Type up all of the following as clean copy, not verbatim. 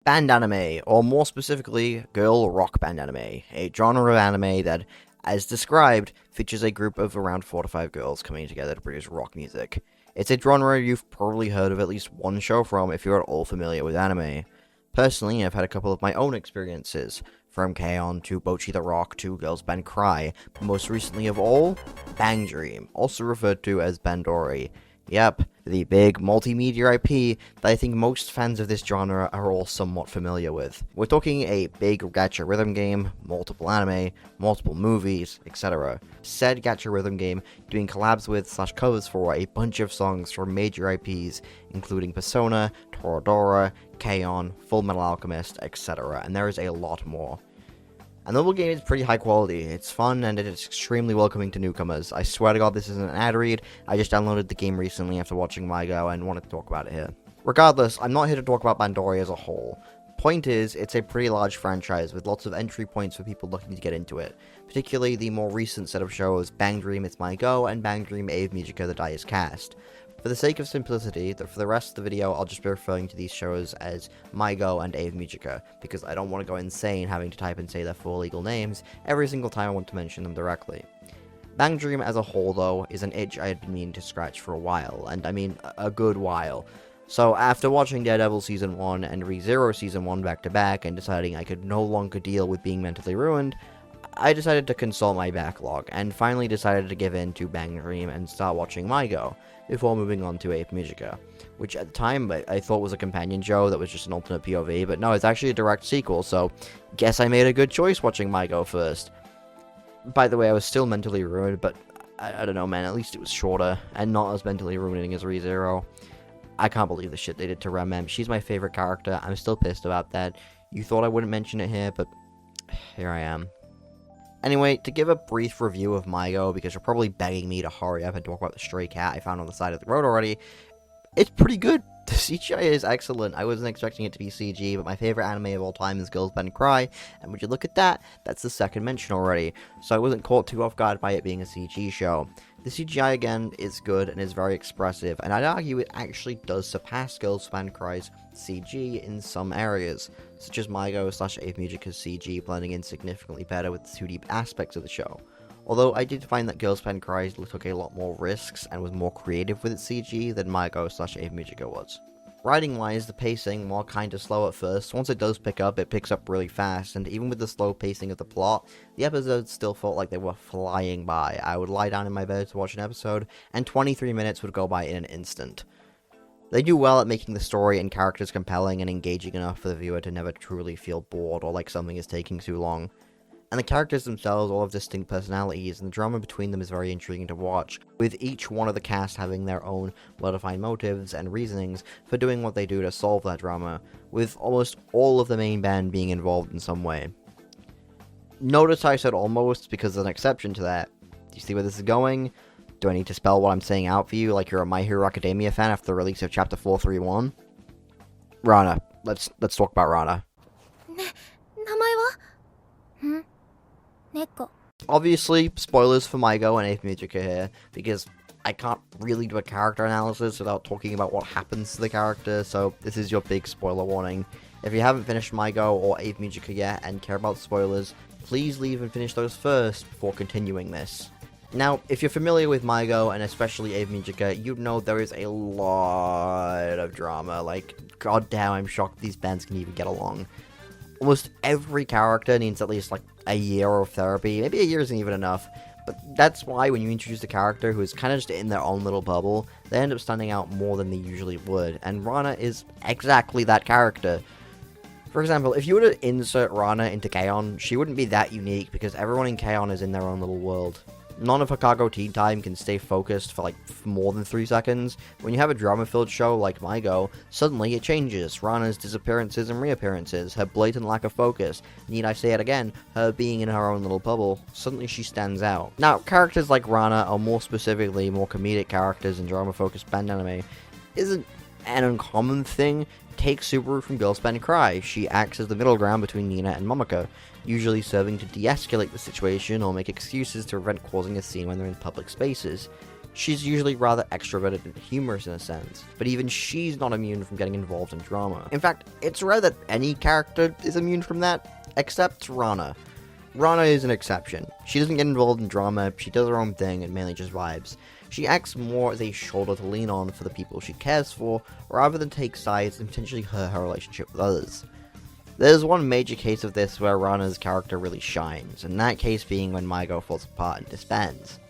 Band anime, or more specifically, girl rock band anime, a genre of anime that, as described, features a group of around 4 to 5 girls coming together to produce rock music. It's a genre you've probably heard of at least one show from if you're at all familiar with anime. Personally, I've had a couple of my own experiences, from K-On! To Bocchi the Rock to Girls Band Cry, but most recently of all, BanG, also referred to as Bandori. Yep, the big multimedia IP that I think most fans of this genre are all somewhat familiar with. We're talking a big gacha rhythm game, multiple anime, multiple movies, etc. Said gacha rhythm game doing collabs with / covers for a bunch of songs from major IPs, including Persona, Toradora, K-On!, Full Metal Alchemist, etc. And there is a lot more. And the mobile game is pretty high quality, it's fun, and it is extremely welcoming to newcomers. I swear to god this isn't an ad read, I just downloaded the game recently after watching MyGO and wanted to talk about it here. Regardless, I'm not here to talk about Bandori as a whole. Point is, it's a pretty large franchise with lots of entry points for people looking to get into it, particularly the more recent set of shows BanG It's MyGO and BanG Ave Musica The Dice Cast. For the sake of simplicity, for the rest of the video, I'll just be referring to these shows as MyGO and Ave Musica, because I don't want to go insane having to type and say their full legal names every single time I want to mention them directly. BanG as a whole, though, is an itch I had been meaning to scratch for a while, and I mean a good while. So after watching Daredevil Season 1 and ReZero Season 1 back to back, and deciding I could no longer deal with being mentally ruined, I decided to consult my backlog, and finally decided to give in to BanG and start watching MyGO, before moving on to Ave Musica, which at the time I thought was a companion show that was just an alternate POV, but no, it's actually a direct sequel, so guess I made a good choice watching MyGO first. By the way, I was still mentally ruined, but I don't know, man, at least it was shorter, and not as mentally ruining as ReZero. I can't believe the shit they did to Raana. She's my favorite character, I'm still pissed about that. You thought I wouldn't mention it here, but here I am. Anyway, to give a brief review of MyGO, because you're probably begging me to hurry up and talk about the stray cat I found on the side of the road already, it's pretty good. The CGI is excellent. I wasn't expecting it to be CG, but my favorite anime of all time is Girls Band Cry, and would you look at that, that's the second mention already, so I wasn't caught too off guard by it being a CG show. The CGI again is good and is very expressive, and I'd argue it actually does surpass Girls Band Cry's CG in some areas, such as MyGO / Ave Musica's CG blending in significantly better with the 2D aspects of the show. Although I did find that Girls Band Cry took a lot more risks and was more creative with its CG than MyGO / Ave Musica was. Writing-wise, the pacing, while kinda slow at first, once it does pick up, it picks up really fast, and even with the slow pacing of the plot, the episodes still felt like they were flying by. I would lie down in my bed to watch an episode, and 23 minutes would go by in an instant. They do well at making the story and characters compelling and engaging enough for the viewer to never truly feel bored or like something is taking too long. And the characters themselves all have distinct personalities, and the drama between them is very intriguing to watch, with each one of the cast having their own well-defined motives and reasonings for doing what they do to solve that drama, with almost all of the main band being involved in some way. Notice I said almost, because there's an exception to that. Do you see where this is going? Do I need to spell what I'm saying out for you like you're a My Hero Academia fan after the release of Chapter 431? Raana. Let's talk about Raana. Obviously, spoilers for MyGO and Ave Musica here, because I can't really do a character analysis without talking about what happens to the character, so this is your big spoiler warning. If you haven't finished MyGO or Ave Musica yet and care about spoilers, please leave and finish those first before continuing this. Now, if you're familiar with MyGO and especially Ave Musica, you'd know there is a lot of drama. Like, goddamn, I'm shocked these bands can even get along. Almost every character needs at least like a year of therapy. Maybe a year isn't even enough, but that's why when you introduce a character who is kind of just in their own little bubble, they end up standing out more than they usually would, and Raana is exactly that character. For example, if you were to insert Raana into K-On!, she wouldn't be that unique because everyone in K-On! Is in their own little world. None of Chicago Teen Time can stay focused for more than 3 seconds. When you have a drama-filled show like MyGO, suddenly it changes. Raana's disappearances and reappearances, her blatant lack of focus, need I say it again, her being in her own little bubble, suddenly she stands out. Now, characters like Raana, or more specifically, more comedic characters in drama-focused band anime, isn't an uncommon thing takes Subaru from Girls Band Cry. She acts as the middle ground between Nina and Momoko, usually serving to de-escalate the situation or make excuses to prevent causing a scene when they're in public spaces. She's usually rather extroverted and humorous in a sense, but even she's not immune from getting involved in drama. In fact, it's rare that any character is immune from that, except Raana. Raana is an exception. She doesn't get involved in drama, she does her own thing and mainly just vibes. She acts more as a shoulder to lean on for the people she cares for, rather than take sides and potentially hurt her relationship with others. There's one major case of this where Raana's character really shines, and that case being when MyGO falls apart and disbands.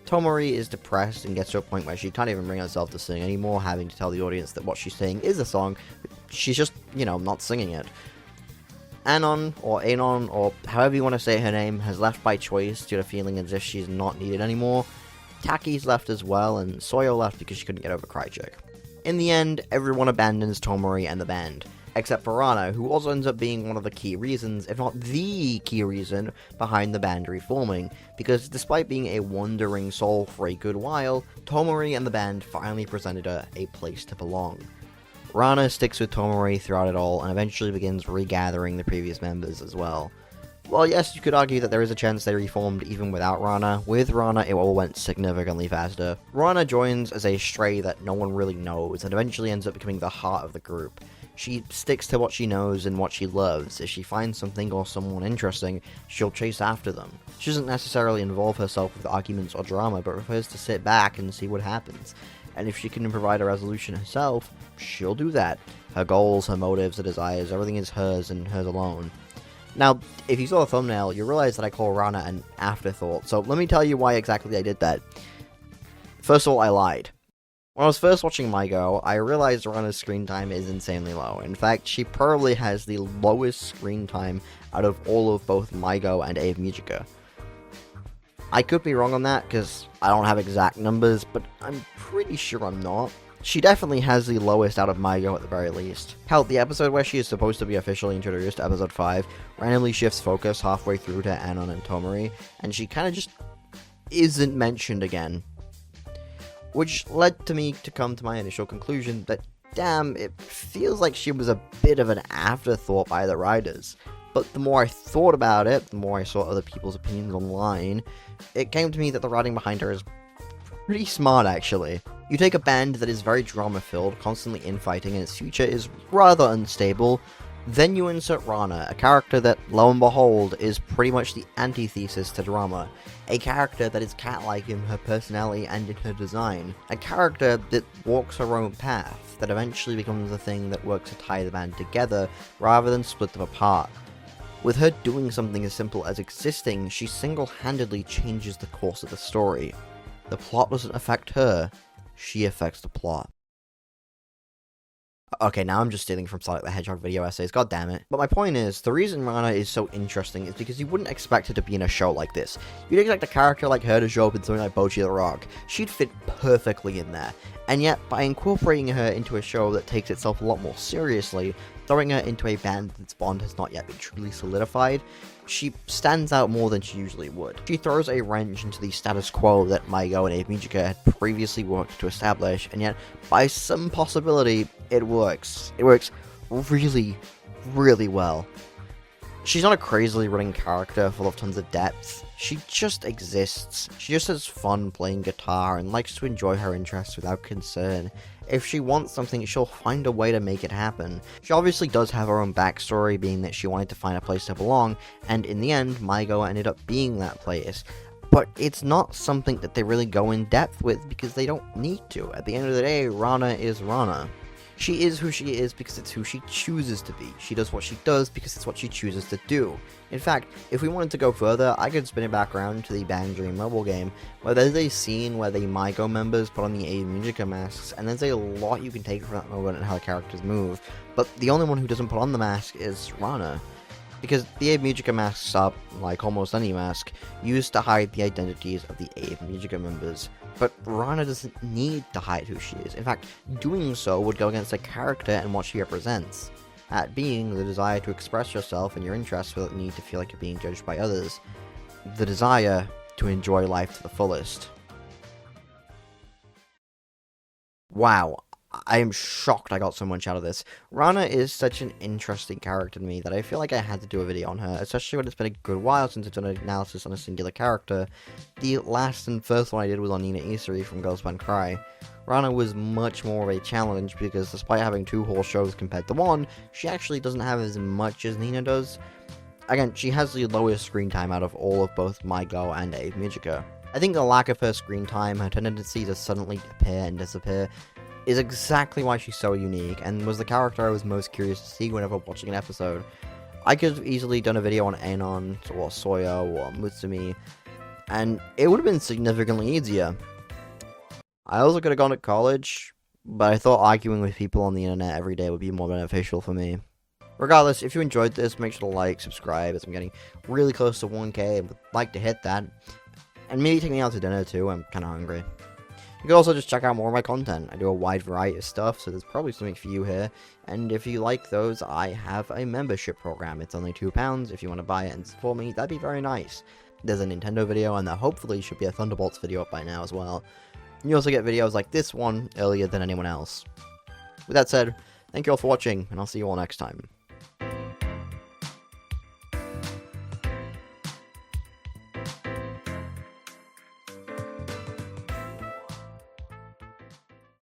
Tomori is depressed and gets to a point where she can't even bring herself to sing anymore, having to tell the audience that what she's saying is a song, but she's just, not singing it. Anon, or however you want to say her name, has left by choice due to feeling as if she's not needed anymore. Taki's left as well, and Soyo left because she couldn't get over Krychik. In the end, everyone abandons Tomori and the band, except for Raana, who also ends up being one of the key reasons, if not the key reason, behind the band reforming, because despite being a wandering soul for a good while, Tomori and the band finally presented her a place to belong. Raana sticks with Tomori throughout it all, and eventually begins regathering the previous members as well. Well, yes, you could argue that there is a chance they reformed even without Raana. With Raana, it all went significantly faster. Raana joins as a stray that no one really knows, and eventually ends up becoming the heart of the group. She sticks to what she knows and what she loves. If she finds something or someone interesting, she'll chase after them. She doesn't necessarily involve herself with arguments or drama, but prefers to sit back and see what happens. And if she can provide a resolution herself, she'll do that. Her goals, her motives, her desires, everything is hers and hers alone. Now, if you saw the thumbnail, you realize that I call Raana an afterthought, so let me tell you why exactly I did that. First of all, I lied. When I was first watching MyGO, I realized Raana's screen time is insanely low. In fact, she probably has the lowest screen time out of all of both MyGO and Ave Musica. I could be wrong on that, because I don't have exact numbers, but I'm pretty sure I'm not. She definitely has the lowest out of MyGO at the very least. Hell, the episode where she is supposed to be officially introduced, episode 5, randomly shifts focus halfway through to Anon and Tomori, and she kinda just isn't mentioned again. Which led to me to come to my initial conclusion that, damn, it feels like she was a bit of an afterthought by the writers. But the more I thought about it, the more I saw other people's opinions online, it came to me that the writing behind her is pretty smart, actually. You take a band that is very drama-filled, constantly infighting, and its future is rather unstable, then you insert Raana, a character that, lo and behold, is pretty much the antithesis to drama. A character that is cat-like in her personality and in her design. A character that walks her own path, that eventually becomes the thing that works to tie the band together, rather than split them apart. With her doing something as simple as existing, she single-handedly changes the course of the story. The plot doesn't affect her, she affects the plot. Okay, now I'm just stealing from Sonic the Hedgehog video essays, god damn it. But my point is, the reason Raana is so interesting is because you wouldn't expect her to be in a show like this. You'd expect a character like her to show up in something like Bocchi the Rock. She'd fit perfectly in there. And yet, by incorporating her into a show that takes itself a lot more seriously, throwing her into a band that's bond has not yet been truly solidified, she stands out more than she usually would. She throws a wrench into the status quo that MyGO and Ave Musica had previously worked to establish, and yet, by some possibility, it works. It works really, really well. She's not a crazily running character full of tons of depth. She just exists. She just has fun playing guitar and likes to enjoy her interests without concern. If she wants something, she'll find a way to make it happen. She obviously does have her own backstory, being that she wanted to find a place to belong, and in the end, MyGO ended up being that place. But it's not something that they really go in depth with because they don't need to. At the end of the day, Raana is Raana. She is who she is because it's who she chooses to be. She does what she does because it's what she chooses to do. In fact, if we wanted to go further, I could spin it back around to the BanG mobile game, where there's a scene where the MyGO members put on the Ave Musica masks, and there's a lot you can take from that moment and how the characters move, but the only one who doesn't put on the mask is Raana. Because the Ave Musica masks are, like almost any mask, used to hide the identities of the Ave Musica members. But Raana doesn't need to hide who she is. In fact, doing so would go against her character and what she represents. That being the desire to express yourself and your interests without the need to feel like you're being judged by others. The desire to enjoy life to the fullest. Wow, I am shocked I got so much out of this. Raana is such an interesting character to me that I feel like I had to do a video on her, especially when it's been a good while since I've done an analysis on a singular character. The last and first one I did was on Nina Isari from Girls Band Cry. Raana was much more of a challenge because despite having 2 whole shows compared to 1, she actually doesn't have as much as Nina does. Again, she has the lowest screen time out of all of both MyGO and Ave Musica. I think the lack of her screen time, her tendency to suddenly appear and disappear, is exactly why she's so unique, and was the character I was most curious to see whenever watching an episode. I could have easily done a video on Anon, or Soya, or Mutsumi, and it would have been significantly easier. I also could have gone to college, but I thought arguing with people on the internet every day would be more beneficial for me. Regardless, if you enjoyed this, make sure to like, subscribe, as I'm getting really close to 1K, and would like to hit that. And maybe take me out to dinner too, I'm kinda hungry. You can also just check out more of my content. I do a wide variety of stuff, so there's probably something for you here. And if you like those, I have a membership program. It's only £2. If you want to buy it and support me, that'd be very nice. There's a Nintendo video, and there hopefully should be a Thunderbolts video up by now as well. You also get videos like this one earlier than anyone else. With that said, thank you all for watching, and I'll see you all next time.